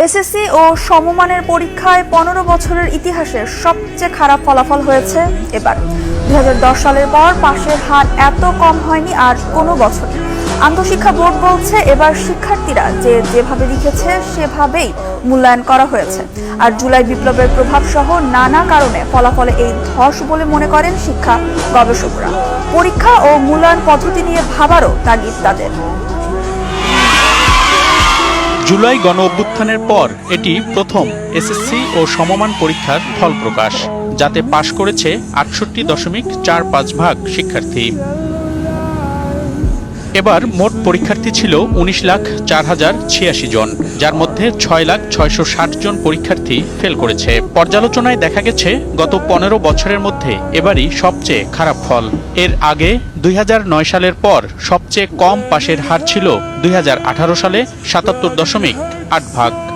SSC ও সমমানের পরীক্ষায় 15 বছরের ইতিহাসে সবচেয়ে খারাপ ফলাফল হয়েছে এবার। 2010 সালের পর পাশের হার এত কম হয়নি আর কোনো বছর। আন্তঃশিক্ষা বোর্ড বলছে এবার শিক্ষার্থীরা যেভাবে লিখেছে সেভাবেই মূল্যায়ন করা হয়েছে। আর জুলাই বিপ্লবের প্রভাব সহ নানা কারণে ফলাফলে এই ধস বলে মনে করেন শিক্ষা গবেষকরা। পরীক্ষা ও মূল্যায়ন পদ্ধতি নিয়ে ভাবারও তাগিদ তাদের। জুলাই গণ অভ্যুত্থানের পর এটি প্রথম এসএসসি ও সমমান পরীক্ষার ফল প্রকাশ, যাতে পাশ করেছে 68.45% শিক্ষার্থী। এবার মোট পরীক্ষার্থী ছিল 19,04,086 জন, যার মধ্যে 6,06,60 জন পরীক্ষার্থী ফেল করেছে। পর্যালোচনায় দেখা গেছে গত 15 বছরের মধ্যে এবারই সবচেয়ে খারাপ ফল। এর আগে 2009 সালের পর সবচেয়ে কম পাশের হার ছিল 2018 সালে 77.8%।